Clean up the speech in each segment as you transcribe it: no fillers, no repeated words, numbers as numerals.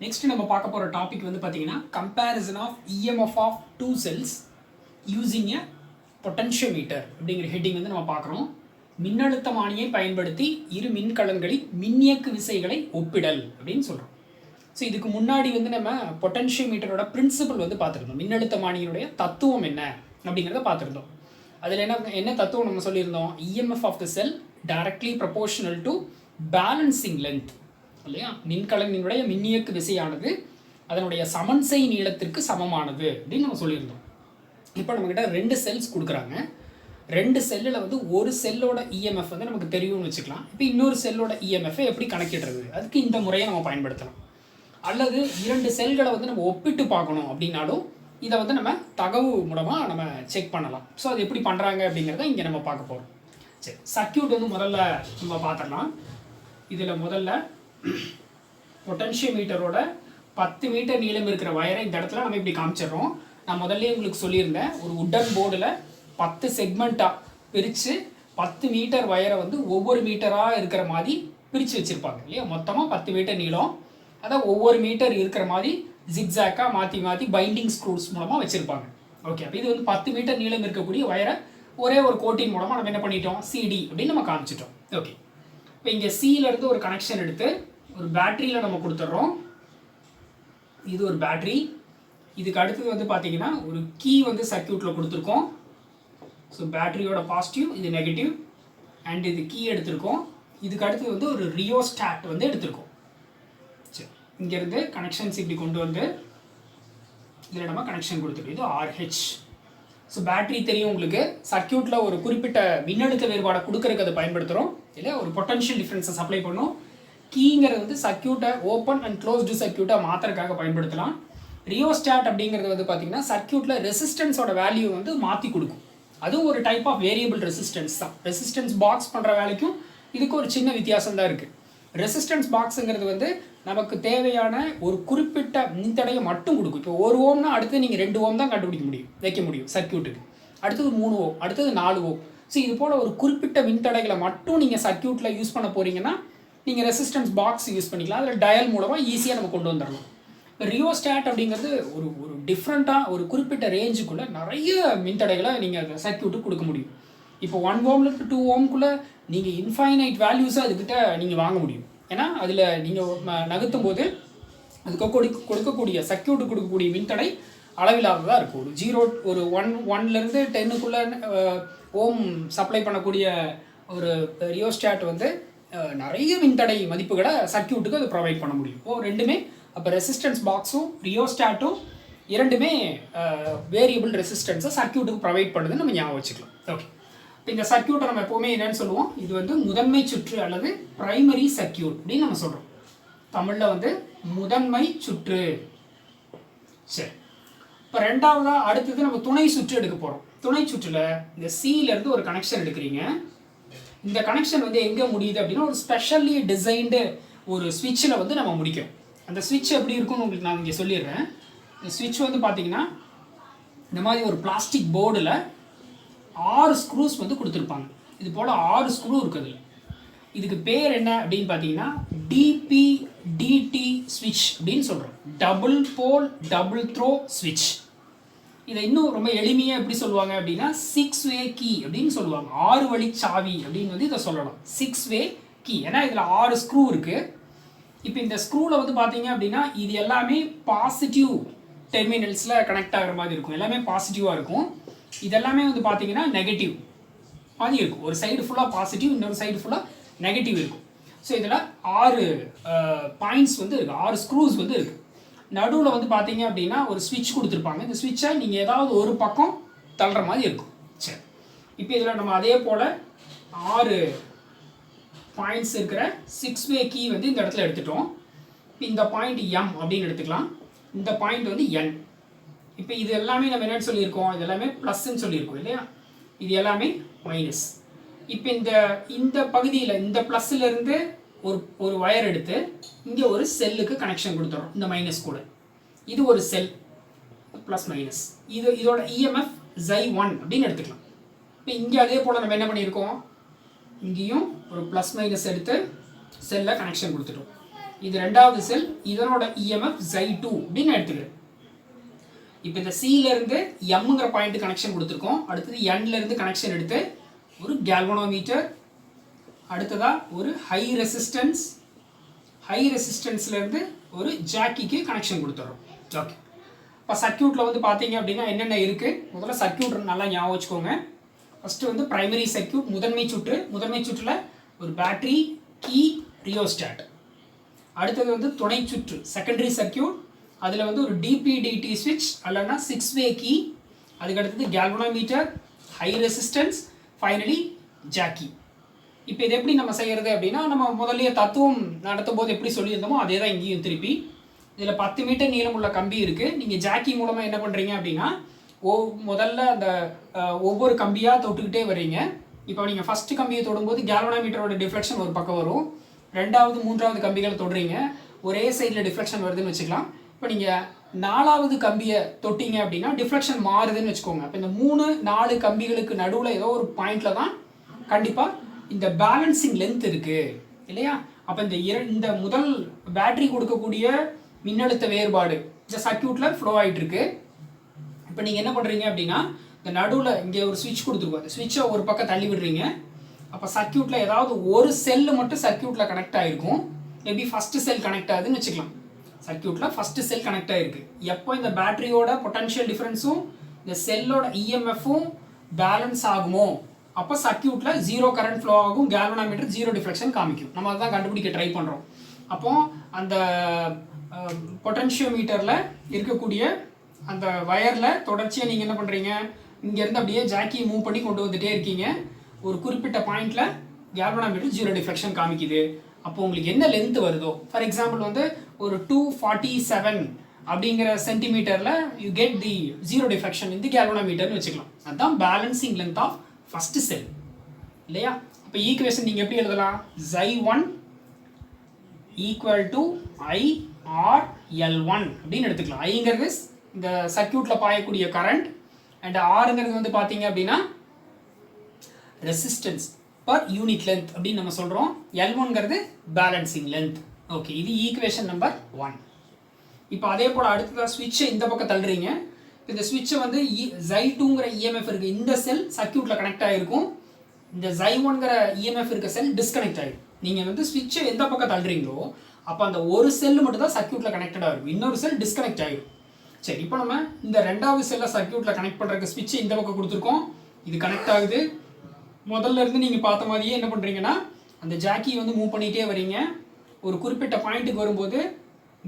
Next நம்ம பார்க்க போகிற டாபிக் வந்து பார்த்தீங்கன்னா comparison of EMF of two cells using a potentiometer அப்படிங்கிற ஹெட்டிங் வந்து நம்ம பார்க்குறோம். மின்னழுத்தமானியை பயன்படுத்தி இரு மின்கலன்களின் மின்னியக்கு விசைகளை ஒப்பிடல் அப்படின்னு சொல்கிறோம். ஸோ இதுக்கு முன்னாடி வந்து நம்ம பொட்டன்ஷியோமீட்டரோட பிரின்சிபல் வந்து பார்த்துருந்தோம். மின்னழுத்தமானியினுடைய தத்துவம் என்ன அப்படிங்கிறத பார்த்துருந்தோம். அதில் என்ன தத்துவம் நம்ம சொல்லியிருந்தோம்? EMF of the cell directly proportional to balancing length இல்லையா? மின்கலனினுடைய மின்னியக்கு விசையானது அதனுடைய சமன்சை நீளத்திற்கு சமமானது அப்படின்னு நம்ம சொல்லியிருந்தோம். இப்போ நம்மக்கிட்ட 2 செல்ஸ் கொடுக்குறாங்க. 2 செல்லில் வந்து ஒரு செல்லோட இஎம்எஃப் வந்து நமக்கு தெரியும்னு வச்சுக்கலாம். இப்போ இன்னொரு செல்லோட இஎம்எஃப்பை எப்படி கணக்கிடுறது? அதுக்கு இந்த முறையை நம்ம பயன்படுத்தலாம். அல்லது 2 செல்களை வந்து நம்ம ஒப்பிட்டு பார்க்கணும் அப்படின்னாலும் இதை வந்து நம்ம தகவு மூலமாக நம்ம செக் பண்ணலாம். ஸோ அது எப்படி பண்ணுறாங்க அப்படிங்கிறத இங்கே நம்ம பார்க்க போகிறோம். சரி, சர்க்கியூட் வந்து முதல்ல நம்ம பார்த்துடலாம். இதில் முதல்ல பொட்டன்ஷியோமீட்டரோட 10 மீட்டர் நீளம் இருக்கிற வயரை இந்த இடத்துல நம்ம இப்படி காமிச்சிடுறோம். நான் முதல்ல உங்களுக்கு சொல்லியிருந்தேன், ஒரு உட்டன் போர்டில் 10 செக்மெண்ட்டாக பிரித்து 10 மீட்டர் வயரை வந்து ஒவ்வொரு மீட்டராக இருக்கிற மாதிரி பிரித்து வச்சுருப்பாங்க இல்லையா? மொத்தமாக 10 மீட்டர் நீளம், அதான் ஒவ்வொரு மீட்டர் இருக்கிற மாதிரி ஜிக்ஸாக்காக மாற்றி மாற்றி பைண்டிங் ஸ்க்ரூஸ் மூலமாக வச்சுருப்பாங்க. ஓகே, அப்போ இது வந்து 10 மீட்டர் நீளம் இருக்கக்கூடிய வயரை ஒரே ஒரு கோட்டின் மூலமாக நம்ம என்ன பண்ணிட்டோம்? சிடி அப்படின்னு நம்ம காமிச்சிட்டோம். ஓகே, இப்போ இங்கே சியிலேருந்து ஒரு கனெக்ஷன் எடுத்து ஒரு பேட்டரியில் நம்ம கொடுத்துட்றோம். இது ஒரு பேட்டரி. இதுக்கு அடுத்தது வந்து பார்த்தீங்கன்னா ஒரு கீ வந்து சர்க்கியூட்டில் கொடுத்துருக்கோம். ஸோ பேட்டரியோட பாசிட்டிவ், இது நெகட்டிவ், அண்ட் இது கீ எடுத்திருக்கோம். இதுக்கு அடுத்தது வந்து ஒரு ரியோஸ்டாட் வந்து எடுத்திருக்கோம். சரி, இங்கேருந்து கனெக்ஷன்ஸ் இப்படி கொண்டு வந்து இதில் நம்ம கனெக்ஷன் கொடுத்துருக்கோம். இது ஆர்ஹெச். ஸோ பேட்டரி தெரியும் உங்களுக்கு, சர்க்கியூட்டில் ஒரு குறிப்பிட்ட மின்னழுத்த வேறுபாடை கொடுக்கறதுக்கு அதை பயன்படுத்துகிறோம் இல்லை? ஒரு பொட்டன்ஷியல் டிஃப்ரென்ஸை சப்ளை பண்ணும். கீங்கிறது வந்து சர்க்கியூட்டை ஓப்பன் அண்ட் க்ளோஸ்டு சர்க்கியூட்டை மாற்றுறதுக்காக பயன்படுத்தலாம். ரியோஸ்டாட் அப்படிங்கிறது வந்து பார்த்தீங்கன்னா சர்க்கியூட்டில் ரெசிஸ்டன்ஸோட வேல்யூ வந்து மாற்றி கொடுக்கும். அதுவும் ஒரு டைப் ஆஃப் வேரியபிள் ரெசிஸ்டன்ஸ் தான். ரெசிஸ்டன்ஸ் பாக்ஸ் பண்ணுற வேலைக்கும் இதுக்கு ஒரு சின்ன வித்தியாசம் தான் இருக்குது. ரெசிஸ்டன்ஸ் பாக்ஸுங்கிறது வந்து நமக்கு தேவையான ஒரு குறிப்பிட்ட மின்தடையை மட்டும் கொடுக்கும். இப்போ 1 ஓம்னா அடுத்து நீங்கள் 2 ஓம் தான் கண்டுபிடிக்க முடியும், வைக்க முடியும் சர்க்கியூட்டுக்கு. அடுத்தது 3 ஓம், அடுத்தது 4 ஓம். ஸோ இது போல் ஒரு குறிப்பிட்ட மின்தடைகளை மட்டும் நீங்கள் சர்க்கியூட்டில் யூஸ் பண்ண போகிறீங்கன்னா நீங்கள் ரெசிஸ்டன்ஸ் பாக்ஸ் யூஸ் பண்ணிக்கலாம். அதில் டயல் மூலமாக ஈஸியாக நம்ம கொண்டு வந்துடலாம். ரியோஸ்டாட் அப்படிங்கிறது ஒரு டிஃப்ரெண்ட்டாக ஒரு குறிப்பிட்ட ரேஞ்சுக்குள்ளே நிறைய மின்தடைகளை நீங்கள் அந்த சர்க்கியூட்டுக்கு கொடுக்க முடியும். இப்போ 1 ஓம்லேருந்து 2 ஓம்குள்ளே நீங்கள் இன்ஃபைனைட் வேல்யூஸை அதுக்கிட்ட நீங்கள் வாங்க முடியும். ஏன்னா அதில் நீங்கள் நகர்த்தும் போது அதுக்கு கொடுக்கக்கூடிய சர்க்கியூட்டு கொடுக்கக்கூடிய மின்தடை அளவில்லாததாக இருக்கும். ஒரு 0 ஒரு 1லேருந்து 10க்குள்ளே ஓம் சப்ளை பண்ணக்கூடிய ஒரு ரியோஸ்டாட் வந்து நிறைய மின்தடை மதிப்புகளை சர்க்கியூட்டுக்கு அது ப்ரொவைட் பண்ண முடியும். ரெண்டுமே அப்போ ரெசிஸ்டன்ஸ் பாக்ஸும் ரியோஸ்டாட்டும் இரண்டுமே வேரியபிள் ரெசிஸ்டன்ஸை சர்க்கியூட்டுக்கு ப்ரொவைட் பண்ணுதுன்னு நம்ம ஞாபகம் வச்சுக்கலாம். ஓகே, இப்போ இந்த சர்க்கியூட்டை நம்ம எப்போவுமே என்னென்னு சொல்லுவோம்? இது வந்து முதன்மை சுற்று அல்லது பிரைமரி சர்க்கியூட் அப்படின்னு நம்ம சொல்கிறோம். தமிழில் வந்து முதன்மை சுற்று. சரி, இப்போ ரெண்டாவதாக அடுத்தது நம்ம துணை சுற்று எடுக்க போகிறோம். துணை சுற்றில் இந்த சியிலேருந்து ஒரு கனெக்ஷன் எடுக்கிறீங்க. இந்த கனெக்ஷன் வந்து எங்கே முடியுது அப்படின்னா ஒரு ஸ்பெஷலி டிசைன்டு ஒரு ஸ்விட்சில் வந்து நம்ம முடிக்கும். அந்த ஸ்விட்ச் எப்படி இருக்குன்னு உங்களுக்கு நான் இங்கே சொல்லிடுறேன். இந்த ஸ்விட்ச் வந்து பார்த்தீங்கன்னா இந்த மாதிரி ஒரு பிளாஸ்டிக் போர்டில் 6 ஸ்க்ரூஸ் வந்து கொடுத்துருப்பாங்க. இது போல் 6 ஸ்க்ரூ இருக்குது. இதுக்கு பேர் என்ன அப்படின்னு பார்த்தீங்கன்னா டிபிடிடி ஸ்விட்ச் அப்படின்னு சொல்கிறோம். டபுள் போல் டபுள் த்ரோ ஸ்விட்ச். இதை இன்னும் ரொம்ப எளிமையாக எப்படி சொல்லுவாங்க அப்படின்னா 6 வே கீ அப்படின்னு சொல்லுவாங்க. 6 வழி சாவி அப்படின்னு வந்து இதை சொல்லலாம். 6 வே கீ. ஏன்னா இதில் 6 ஸ்க்ரூ இருக்குது. இப்போ இந்த ஸ்க்ரூவில் வந்து பார்த்தீங்க அப்படின்னா இது எல்லாமே பாசிட்டிவ் டெர்மினல்ஸில் கனெக்ட் ஆகிற மாதிரி இருக்கும். எல்லாமே பாசிட்டிவாக இருக்கும். இதெல்லாமே வந்து பார்த்தீங்கன்னா நெகட்டிவ் மாதிரி இருக்கும். ஒரு சைடு ஃபுல்லாக பாசிட்டிவ், இன்னொரு சைடு ஃபுல்லாக நெகட்டிவ் இருக்கும். ஸோ இதில் 6 பாயிண்ட்ஸ் வந்து இருக்குது, 6 ஸ்க்ரூஸ் வந்து இருக்குது. நடுவில் வந்து பார்த்தீங்க அப்படின்னா ஒரு ஸ்விட்ச் கொடுத்துருப்பாங்க. இந்த ஸ்விட்சை நீங்கள் ஏதாவது ஒரு பக்கம் தள்ளுற மாதிரி இருக்கும். சரி, இப்போ இதில் நம்ம அதே போல் 6 பாயிண்ட்ஸ் இருக்கிற 6 வே கீ வந்து இந்த இடத்துல எடுத்துட்டோம். இப்போ இந்த பாயிண்ட் எம் அப்படின்னு எடுத்துக்கலாம். இந்த பாயிண்ட் வந்து என். இப்போ இது எல்லாமே நம்ம என்னென்னு சொல்லியிருக்கோம்? இது எல்லாமே ப்ளஸ்ன்னு சொல்லியிருக்கோம் இல்லையா? இது எல்லாமே மைனஸ். இப்போ இந்த பகுதியில் இந்த ப்ளஸ்லேருந்து ஒரு வயர் எடுத்து இங்கே ஒரு செல்லுக்கு கனெக்ஷன் கொடுத்துறோம். இந்த மைனஸ் கூட இது ஒரு செல் ப்ளஸ் மைனஸ். இதோட இஎம்எஃப் Xi1 அப்படின்னு எடுத்துக்கலாம். இப்போ இங்கே அதே போல் நம்ம என்ன பண்ணியிருக்கோம்? இங்கேயும் ஒரு ப்ளஸ் மைனஸ் எடுத்து செல்லில் கனெக்ஷன் கொடுத்துட்டோம். இது ரெண்டாவது செல், இதனோட இஎம்எஃப் Xi2 அப்படின்னு எடுத்துக்கிறேன். இப்போ இந்த சியிலேருந்து எம்ங்கிற பாயிண்ட் கனெக்ஷன் கொடுத்துருக்கோம். அடுத்தது என்லேருந்து கனெக்ஷன் எடுத்து ஒரு கேல்வனோமீட்டர், அடுத்ததாக ஒரு ஹை ரெசிஸ்டன்ஸ்லேருந்து ஒரு ஜாக்கிக்கு கனெக்ஷன் கொடுத்துட்றோம். ஓகே, இப்போ சர்க்கியூட்டில் வந்து பார்த்தீங்க அப்படின்னா என்னென்ன இருக்குது, முதல்ல சர்க்கியூட் நல்லா ஞாபகம் வச்சுக்கோங்க. ஃபஸ்ட்டு வந்து பிரைமரி சர்க்கியூட், முதன்மை சுற்றில் ஒரு பேட்டரி, கீ, ரியோஸ்டாட். அடுத்தது வந்து துணை சுற்று செகண்டரி சர்க்கியூட், அதில் வந்து ஒரு டிபிடிடி ஸ்விட்ச் அல்லனா 6-வே கீ, அதுக்கடுத்தது galvanometer, high resistance, finally Jackie. இப்போ இது எப்படி நம்ம செய்கிறது அப்படின்னா, நம்ம முதல்ல தத்துவம் நடத்தும் போது எப்படி சொல்லியிருந்தோமோ அதே தான் இங்கேயும் திருப்பி. இதில் 10 மீட்டர் நீளம் உள்ள கம்பி இருக்குது. நீங்கள் ஜாக்கி மூலமாக என்ன பண்ணுறீங்க அப்படின்னா, முதல்ல அந்த ஒவ்வொரு கம்பியாக தொட்டுக்கிட்டே வர்றீங்க. இப்போ நீங்கள் ஃபஸ்ட்டு கம்பியை தொடும்போது கேல்வனோமீட்டரோட டிஃப்ளெக்ஷன் ஒரு பக்கம் வரும். ரெண்டாவது மூன்றாவது கம்பிகளை தொடுறீங்க, ஒரே சைடில் டிஃப்ளெக்ஷன் வருதுன்னு வச்சுக்கலாம். இப்போ நீங்கள் 4வது கம்பியை தொட்டிங்க அப்படின்னா டிஃப்ளெக்ஷன் மாறுதுன்னு வச்சுக்கோங்க. இப்போ இந்த 3-4 கம்பிகளுக்கு நடுவில் ஏதோ ஒரு பாயிண்டில் தான் கண்டிப்பாக இந்த பேலன்சிங் லென்த் இருக்குது இல்லையா. அப்போ இந்த முதல் பேட்டரி கொடுக்கக்கூடிய மின்னழுத்த வேறுபாடு இந்த சர்க்கியூட்டில் ஃப்ளோ ஆகிட்டுருக்கு. இப்போ நீங்கள் என்ன பண்ணுறீங்க அப்படின்னா, இந்த நடுவில் இங்கே ஒரு ஸ்விட்ச் கொடுத்துருக்கோம், அந்த ஸ்விட்சை ஒரு பக்கம் தள்ளி விடுறீங்க. அப்போ சர்க்கியூட்டில் ஏதாவது ஒரு செல்லு மட்டும் சர்க்கியூட்டில் கனெக்ட் ஆகிருக்கும். மேபி ஃபஸ்ட்டு செல் கனெக்ட் ஆகுதுன்னு வச்சுக்கலாம். சர்க்கியூட்டில் ஃபஸ்ட்டு செல் கனெக்ட் ஆகிருக்கு. எப்போ இந்த பேட்டரியோட பொட்டன்ஷியல் டிஃப்ரென்ஸும் இந்த செல்லோட இஎம்எஃப்பும் பேலன்ஸ் ஆகுமோ அப்போ சர்க்கியூட்டில் 0 கரண்ட் ஃப்ளோ ஆகும், கேல்வனோமீட்டர் 0 டிஃப்ளெக்ஷன் காமிக்கும். நம்ம அதான் கண்டுபிடிக்க ட்ரை பண்ணுறோம். அப்போது அந்த பொட்டன்ஷியோமீட்டரில் இருக்கக்கூடிய அந்த வயரில் தொடர்ச்சியாக நீங்கள் என்ன பண்ணுறீங்க, இங்கேருந்து அப்படியே ஜாக்கியை மூவ் பண்ணி கொண்டு வந்துகிட்டே இருக்கீங்க. ஒரு குறிப்பிட்ட பாயிண்டில் கேல்வனோமீட்டர் 0 டிஃப்ளெக்ஷன் காமிக்குது. அப்போ உங்களுக்கு என்ன லென்த் வருதோ, ஃபார் எக்ஸாம்பிள் வந்து ஒரு 247 அப்படிங்கிற சென்டிமீட்டரில் யூ கெட் தி 0 டிஃப்ளெக்ஷன் இந்த கேல்வனோமீட்டர்னு வச்சுக்கலாம். அதுதான் பேலன்சிங் லென்த் ஆஃப் ஃபஸ்ட்டு செல் இல்லையா. அப்போ ஈக்குவேஷன் நீங்கள் எப்படி எழுதலாம், Xi1 ஈக்குவல் டு IRL1 அப்படின்னு எடுத்துக்கலாம். ஐங்கிறது இந்த சர்க்கியூட்டில் பாயக்கூடிய கரண்ட், அண்ட் ஆருங்கிறது வந்து பார்த்தீங்க அப்படின்னா ரெசிஸ்டன்ஸ் பர் யூனிட் லென்த் அப்படின்னு நம்ம சொல்கிறோம். L1ங்கிறது பேலன்சிங் லென்த். ஓகே, இது ஈக்குவேஷன் நம்பர் 1. இப்போ அதே போல் அடுத்ததாக ஸ்விட்சை இந்த பக்கம் தள்ளுறீங்க. இந்த ஸ்விட்சை வந்து Xi2ங்கிற இஎம்எஃப் இருக்குது, இந்த செல் சர்க்கியூட்டில் கனெக்ட் ஆகிருக்கும். இந்த Xi1ங்கிற இஎம்எஃப் இருக்க செல் டிஸ்கனெக்ட் ஆகிடும். நீங்கள் வந்து ஸ்விட்சை எந்த பக்கம் தள்ளுறீங்களோ அப்போ அந்த ஒரு செல் மட்டும் தான் சர்க்கியூட்டில் கனெக்டடாக இருக்கும், இன்னொரு செல் டிஸ்கனெக்ட் ஆகிடும். சரி, இப்போ நம்ம இந்த ரெண்டாவது செல்லை சர்க்கியூட்டில் கனெக்ட் பண்ணுறதுக்கு ஸ்விட்சை இந்த பக்கம் கொடுத்துருக்கோம், இது கனெக்ட் ஆகுது. முதல்ல இருந்து நீங்கள் பார்த்த மாதிரியே என்ன பண்ணுறீங்கன்னா, அந்த ஜாக்கி வந்து மூவ் பண்ணிகிட்டே வரீங்க. ஒரு குறிப்பிட்ட பாயிண்ட்டுக்கு வரும்போது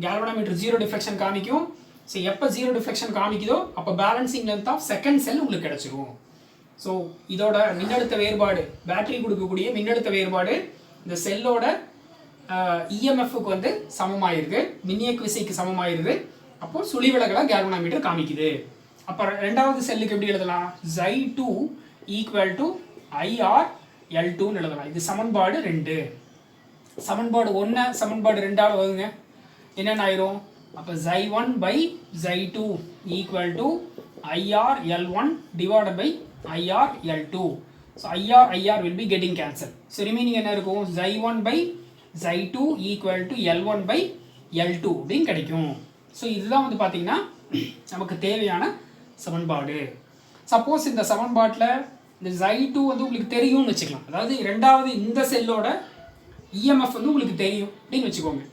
கேல்வனோமீட்டர் 0 டிஃப்ளெக்ஷன் காமிக்கும். ஸோ எப்போ 0 டிஃப்ளெக்ஷன் காமிக்குதோ அப்போ balancing length of second cell உங்களுக்கு கிடச்சிரும். ஸோ இதோட மின்னழுத்த வேறுபாடு, பேட்டரி கொடுக்கக்கூடிய மின்னழுத்த வேறுபாடு இந்த செல்லோட இஎம்எஃப்க்கு வந்து சமமாயிருது, மின்னியக்கு விசைக்கு சமமாயிருது. அப்போது சுழிவிலகலாக கேல்வனோமீட்டர் காமிக்குது. அப்போ ரெண்டாவது செல்லுக்கு எப்படி எழுதலாம், Xi2 ஈக்குவல் டு IRL2ன்னு எழுதலாம். இது சமன்பாடு 2. சமன்பாடு 1 சமன்பாடு 2ஆல் வருங்க, என்னென்ன ஆயிரும், அப்போ Xi1 by Xi2 equal to IRL1 divided by IRL2. So IR will be getting cancelled. So remaining என்ன இருக்கும், Xi1 by Xi2 equal to L1 by L2 அப்படின்னு கிடைக்கும். ஸோ இதுதான் வந்து பார்த்தீங்கன்னா நமக்கு தேவையான சமன்பாடு. சப்போஸ் இந்த சமன்பாட்டில் இந்த Xi2 வந்து உங்களுக்கு தெரியும்னு வச்சுக்கலாம், அதாவது ரெண்டாவது இந்த செல்லோட இஎம்எஃப் வந்து உங்களுக்கு தெரியும் அப்படின்னு வச்சுக்கோங்க.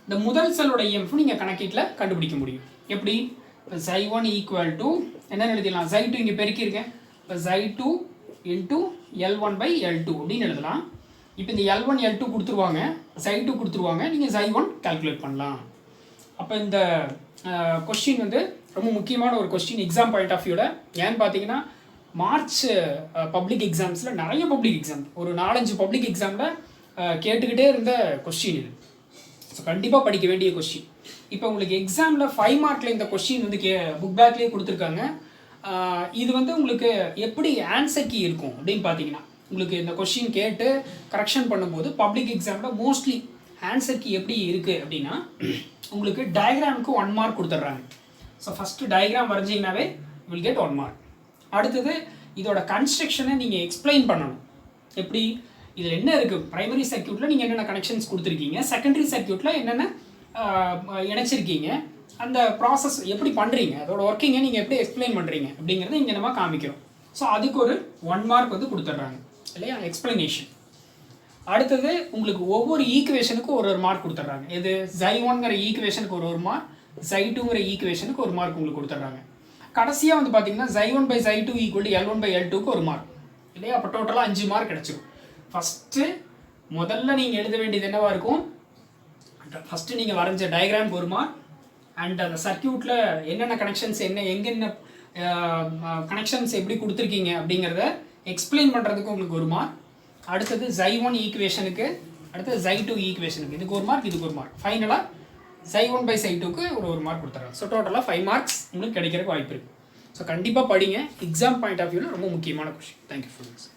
இந்த முதல் செல்லோட இஎம்எஃப் நீங்கள் கணக்கீட்டில் கண்டுபிடிக்க முடியும். எப்படி, இப்போ Xi1 ஈக்குவல் டு என்ன எழுதிடலாம், Xi2 இங்கே பெருக்கியிருக்கேன், இப்போ Xi2 into L1 by L2 அப்படின்னு எழுதலாம். இப்போ இந்த L1 L2 கொடுத்துருவாங்க, Xi2 கொடுத்துருவாங்க, நீங்கள் Xi1 கால்குலேட் பண்ணலாம். அப்போ இந்த கொஸ்டின் வந்து ரொம்ப முக்கியமான ஒரு கொஸ்டின் எக்ஸாம் பாயிண்ட் ஆஃப் வியூவில். ஏன்னு பார்த்தீங்கன்னா மார்ச் பப்ளிக் எக்ஸாம்ஸில் நிறைய பப்ளிக் எக்ஸாம், ஒரு 4-5 பப்ளிக் எக்ஸாமில் கேட்டுக்கிட்டே இருந்த கொஸ்டின் இது. ஸோ கண்டிப்பாக படிக்க வேண்டிய கொஸ்டின். இப்போ உங்களுக்கு எக்ஸாமில் 5 மார்க்கில் இந்த கொஸ்டின் வந்து புக் பேக்லேயே கொடுத்துருக்காங்க. இது வந்து உங்களுக்கு எப்படி ஆன்சர் கீ இருக்கும் அப்படின்னு பார்த்தீங்கன்னா, உங்களுக்கு இந்த கொஸ்டின் கேட்டு கரெக்ஷன் பண்ணும்போது பப்ளிக் எக்ஸாமில் மோஸ்ட்லி ஆன்சர் கீ எப்படி இருக்குது அப்படின்னா, உங்களுக்கு டயக்ராமுக்கு 1 மார்க் கொடுத்துட்றாங்க. ஸோ ஃபஸ்ட்டு டயக்ராம் வரைஞ்சிங்கனாவே வில் கெட் 1 மார்க். அடுத்தது இதோட கன்ஸ்ட்ரக்ஷனை நீங்கள் எக்ஸ்பிளைன் பண்ணணும். எப்படி, இதில் என்ன இருக்குது, ப்ரைமரி சர்க்யூட்டில் நீங்கள் என்னென்ன கனெக்ஷன்ஸ் கொடுத்துருக்கீங்க, செகண்டரி சர்க்யூட்டில் என்னென்ன இணைச்சிருக்கீங்க, அந்த ப்ராசஸ் எப்படி பண்ணுறீங்க, அதோட ஒர்க்கிங்கை நீங்கள் எப்படி எக்ஸ்பிளைன் பண்ணுறீங்க அப்படிங்கிறத இங்கே நம்ம காமிக்கிறோம். ஸோ அதுக்கு ஒரு 1 மார்க் வந்து கொடுத்துட்றாங்க இல்லையா, எக்ஸ்பிளனேஷன். அடுத்தது உங்களுக்கு ஒவ்வொரு ஈக்குவேஷனுக்கும் ஒரு மார்க் கொடுத்துட்றாங்க. இது xy1ங்கிற ஈக்குவேஷனுக்கு ஒரு மார்க், xy2ங்கிற ஈக்குவேஷனுக்கு ஒரு மார்க் உங்களுக்கு கொடுத்துட்றாங்க. கடைசியாக வந்து பார்த்தீங்கன்னா xy1/xy2 = L1/L2க்கு ஒரு மார்க் இல்லையா. அப்போ டோட்டலாக 5 மார்க் கிடச்சிடும். ஃபஸ்ட்டு முதல்ல நீங்கள் எழுத வேண்டியது என்னவாக இருக்கும், ஃபஸ்ட்டு நீங்கள் வரைஞ்ச டயக்ராமுக்கு ஒரு மார்க், அண்ட் அந்த சர்க்யூட்டில் என்னென்ன கனெக்ஷன்ஸ் எங்கென்ன கனெக்ஷன்ஸ் எப்படி கொடுத்துருக்கீங்க அப்படிங்கிறத எக்ஸ்பிளைன் பண்ணுறதுக்கு உங்களுக்கு ஒரு மார்க். அடுத்தது xy1 ஈக்குவேஷனுக்கு, அடுத்தது xy2 ஈக்குவேஷனுக்கு இதுக்கு ஒரு மார்க், இதுக்கு ஒரு மார்க். ஃபைனலாக xy1/xy2க்கு ஒரு மார்க் கொடுத்துட்றாங்க. ஸோ டோட்டலாக 5 மார்க்ஸ் உங்களுக்கு கிடைக்கிறதுக்கு வாய்ப்பு இருக்குது. ஸோ கண்டிப்பாக படிங்க, எக்ஸாம் பாயிண்ட் ஆஃப் வியூவில் ரொம்ப முக்கியமான கொஷின். Thank you for this.